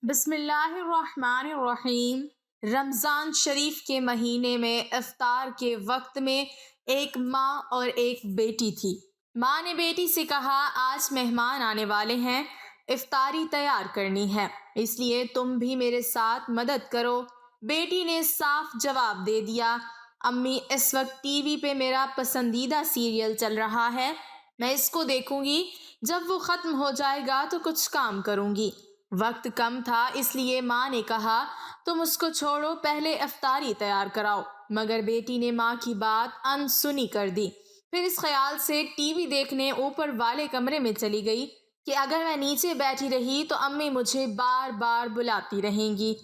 بسم اللہ الرحمن الرحیم۔ رمضان شریف کے مہینے میں افطار کے وقت میں ایک ماں اور ایک بیٹی تھی۔ ماں نے بیٹی سے کہا، آج مہمان آنے والے ہیں، افطاری تیار کرنی ہے، اس لیے تم بھی میرے ساتھ مدد کرو۔ بیٹی نے صاف جواب دے دیا، امی اس وقت ٹی وی پہ میرا پسندیدہ سیریل چل رہا ہے، میں اس کو دیکھوں گی، جب وہ ختم ہو جائے گا تو کچھ کام کروں گی۔ وقت کم تھا، اس لیے ماں نے کہا، تم اس کو چھوڑو، پہلے افطاری تیار کراؤ۔ مگر بیٹی نے ماں کی بات انسنی کر دی۔ پھر اس خیال سے ٹی وی دیکھنے اوپر والے کمرے میں چلی گئی کہ اگر میں نیچے بیٹھی رہی تو امی مجھے بار بار بلاتی رہیں گی۔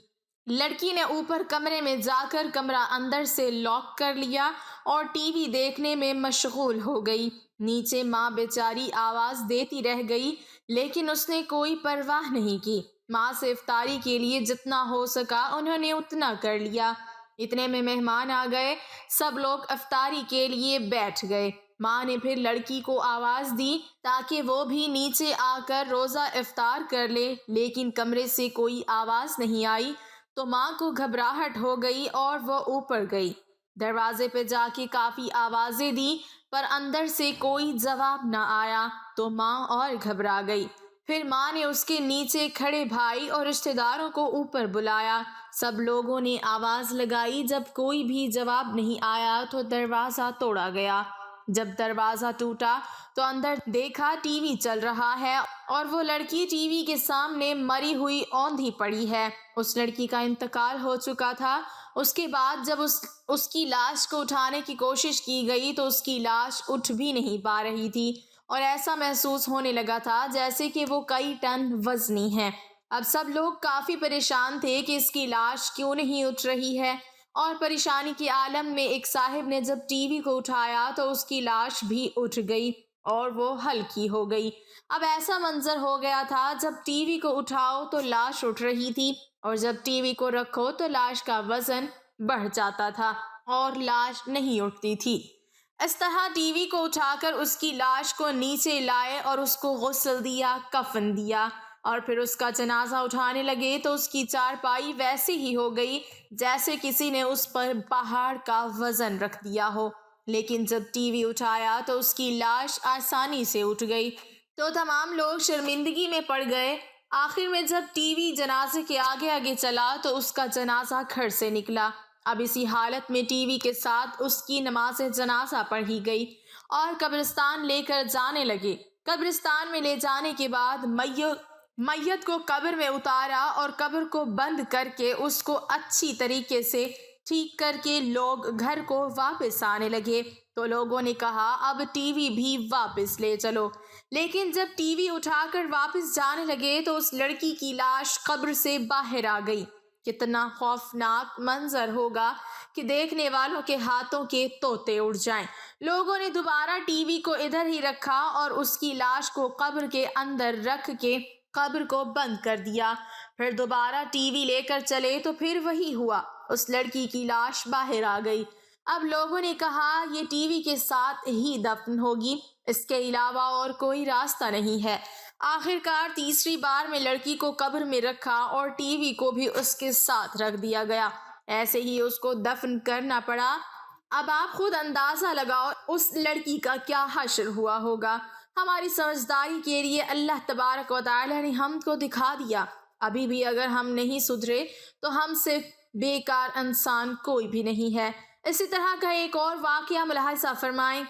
لڑکی نے اوپر کمرے میں جا کر کمرہ اندر سے لاک کر لیا اور ٹی وی دیکھنے میں مشغول ہو گئی۔ نیچے ماں بیچاری آواز دیتی رہ گئی، لیکن اس نے کوئی پرواہ نہیں کی۔ ماں سے افطاری کے لیے جتنا ہو سکا انہوں نے اتنا کر لیا۔ اتنے میں مہمان آ گئے، سب لوگ افطاری کے لیے بیٹھ گئے۔ ماں نے پھر لڑکی کو آواز دی تاکہ وہ بھی نیچے آ کر روزہ افطار کر لے، لیکن کمرے سے کوئی آواز نہیں آئی تو ماں کو گھبراہٹ ہو گئی اور وہ اوپر گئی۔ دروازے پہ جا کے کافی آوازیں دی پر اندر سے کوئی جواب نہ آیا تو ماں اور گھبرا گئی۔ پھر ماں نے اس کے نیچے کھڑے بھائی اور رشتہ داروں کو اوپر بلایا۔ سب لوگوں نے آواز لگائی، جب کوئی بھی جواب نہیں آیا تو دروازہ توڑا گیا۔ جب دروازہ ٹوٹا تو اندر دیکھا ٹی وی چل رہا ہے اور وہ لڑکی ٹی وی کے سامنے مری ہوئی اوندھی پڑی ہے۔ اس لڑکی کا انتقال ہو چکا تھا۔ اس کے بعد جب اس کی لاش کو اٹھانے کی کوشش کی گئی تو اس کی لاش اٹھ بھی نہیں پا رہی تھی اور ایسا محسوس ہونے لگا تھا جیسے کہ وہ کئی ٹن وزنی ہے۔ اب سب لوگ کافی پریشان تھے کہ اس کی لاش کیوں نہیں اٹھ رہی ہے، اور پریشانی کے عالم میں ایک صاحب نے جب ٹی وی کو اٹھایا تو اس کی لاش بھی اٹھ گئی اور وہ ہلکی ہو گئی۔ اب ایسا منظر ہو گیا تھا، جب ٹی وی کو اٹھاؤ تو لاش اٹھ رہی تھی اور جب ٹی وی کو رکھو تو لاش کا وزن بڑھ جاتا تھا اور لاش نہیں اٹھتی تھی۔ اس طرح ٹی وی کو اٹھا کر اس کی لاش کو نیچے لائے اور اس کو غسل دیا، کفن دیا اور پھر اس کا جنازہ اٹھانے لگے تو اس کی چارپائی ویسے ہی ہو گئی جیسے کسی نے اس پر پہاڑ کا وزن رکھ دیا ہو۔ لیکن جب ٹی وی اٹھایا تو اس کی لاش آسانی سے اٹھ گئی تو تمام لوگ شرمندگی میں پڑ گئے۔ آخر میں جب ٹی وی جنازے کے آگے آگے چلا تو اس کا جنازہ گھر سے نکلا۔ اب اسی حالت میں ٹی وی کے ساتھ اس کی نماز جنازہ پڑھی گئی اور قبرستان لے کر جانے لگے۔ قبرستان میں لے جانے کے بعد میت کو قبر میں اتارا اور قبر کو بند کر کے اس کو اچھی طریقے سے ٹھیک کر کے لوگ گھر کو واپس آنے لگے تو لوگوں نے کہا، اب ٹی وی بھی واپس لے چلو۔ لیکن جب ٹی وی اٹھا کر واپس جانے لگے تو اس لڑکی کی لاش قبر سے باہر آ گئی۔ کتنا خوفناک منظر ہوگا کہ دیکھنے والوں کے ہاتھوں کے طوطے اڑ جائیں۔ لوگوں نے دوبارہ ٹی وی کو ادھر ہی رکھا اور اس کی لاش کو قبر کے اندر رکھ کے قبر کو بند کر دیا۔ پھر دوبارہ ٹی وی لے کر چلے تو پھر وہی ہوا، اس لڑکی کی لاش باہر آ گئی۔ اب لوگوں نے کہا، یہ ٹی وی کے ساتھ ہی دفن ہوگی، اس کے علاوہ اور کوئی راستہ نہیں ہے۔ آخر کار تیسری بار میں لڑکی کو قبر میں رکھا اور ٹی وی کو بھی اس کے ساتھ رکھ دیا گیا۔ ایسے ہی اس کو دفن کرنا پڑا۔ اب آپ خود اندازہ لگاؤ اس لڑکی کا کیا حشر ہوا ہوگا۔ ہماری سمجھداری کے لیے اللہ تبارک و تعالی نے ہم کو دکھا دیا۔ ابھی بھی اگر ہم نہیں سدھرے تو ہم سے بیکار انسان کوئی بھی نہیں ہے۔ اسی طرح کا ایک اور واقعہ ملاحظہ فرمائیں۔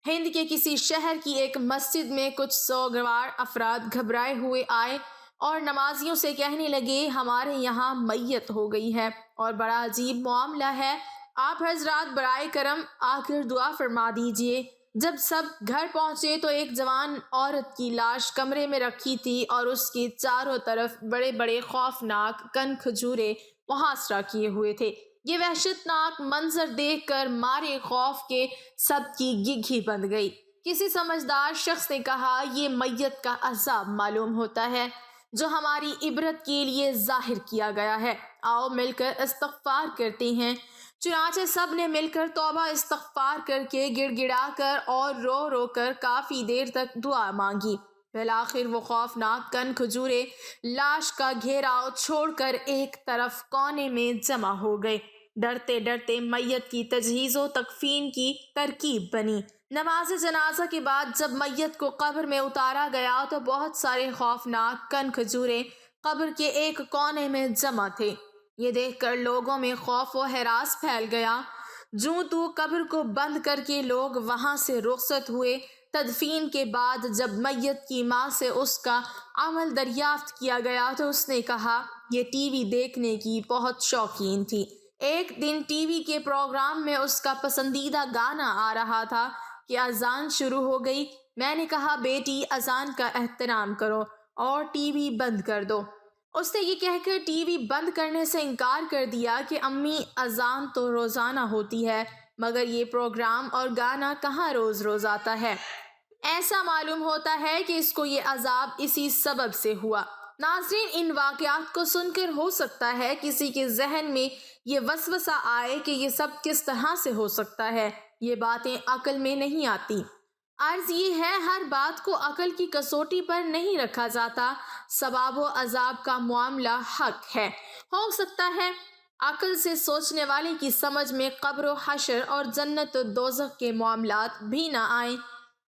ہند کے کسی شہر کی ایک مسجد میں کچھ سوگوار افراد گھبرائے ہوئے آئے اور نمازیوں سے کہنے لگے، ہمارے یہاں میت ہو گئی ہے اور بڑا عجیب معاملہ ہے، آپ حضرات برائے کرم آ کر دعا فرما دیجئے۔ جب سب گھر پہنچے تو ایک جوان عورت کی لاش کمرے میں رکھی تھی اور اس کے چاروں طرف بڑے بڑے خوفناک کن کھجورے محاصرہ کیے ہوئے تھے۔ یہ وحشتناک منظر دیکھ کر مارے خوف کے سب کی گگھی بند گئی۔ کسی سمجھدار شخص نے کہا، یہ میت کا عذاب معلوم ہوتا ہے جو ہماری عبرت کے لیے ظاہر کیا گیا ہے، آؤ مل کر استغفار کرتے ہیں۔ چنانچہ سب نے مل کر توبہ استغفار کر کے گڑ گڑا کر اور رو رو کر کافی دیر تک دعا مانگی۔ بالآخر وہ خوفناک کن کھجورے لاش کا گھیراؤ چھوڑ کر ایک طرف کونے میں جمع ہو گئے۔ ڈرتے ڈرتے میت کی تجہیز و تکفین کی ترکیب بنی۔ نماز جنازہ کے بعد جب میت کو قبر میں اتارا گیا تو بہت سارے خوفناک کن کھجورے قبر کے ایک کونے میں جمع تھے۔ یہ دیکھ کر لوگوں میں خوف و ہراس پھیل گیا۔ جوں تو قبر کو بند کر کے لوگ وہاں سے رخصت ہوئے۔ تدفین کے بعد جب میت کی ماں سے اس کا عمل دریافت کیا گیا تو اس نے کہا یہ ٹی وی دیکھنے کی بہت شوقین تھی۔ ایک دن ٹی وی کے پروگرام میں اس کا پسندیدہ گانا آ رہا تھا کہ اذان شروع ہو گئی۔ میں نے کہا بیٹی اذان کا احترام کرو اور ٹی وی بند کر دو۔ اس نے یہ کہہ کر ٹی وی بند کرنے سے انکار کر دیا کہ امی اذان تو روزانہ ہوتی ہے مگر یہ پروگرام اور گانا کہاں روز روز آتا ہے۔ ایسا معلوم ہوتا ہے کہ اس کو یہ عذاب اسی سبب سے ہوا۔ ناظرین، ان واقعات کو سن کر ہو سکتا ہے کسی کے ذہن میں یہ وسوسہ آئے کہ یہ سب کس طرح سے ہو سکتا ہے، یہ باتیں عقل میں نہیں آتی۔ عرض یہ ہے ہر بات کو عقل کی کسوٹی پر نہیں رکھا جاتا۔ ثواب و عذاب کا معاملہ حق ہے۔ ہو سکتا ہے عقل سے سوچنے والے کی سمجھ میں قبر و حشر اور جنت و دوزخ کے معاملات بھی نہ آئیں۔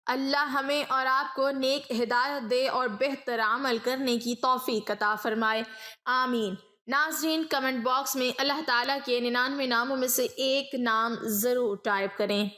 اللہ ہمیں اور آپ کو نیک ہدایت دے اور بہتر عمل کرنے کی توفیق عطا فرمائے، آمین۔ ناظرین، کمنٹ باکس میں اللہ تعالیٰ کے 99 ناموں میں سے ایک نام ضرور ٹائپ کریں۔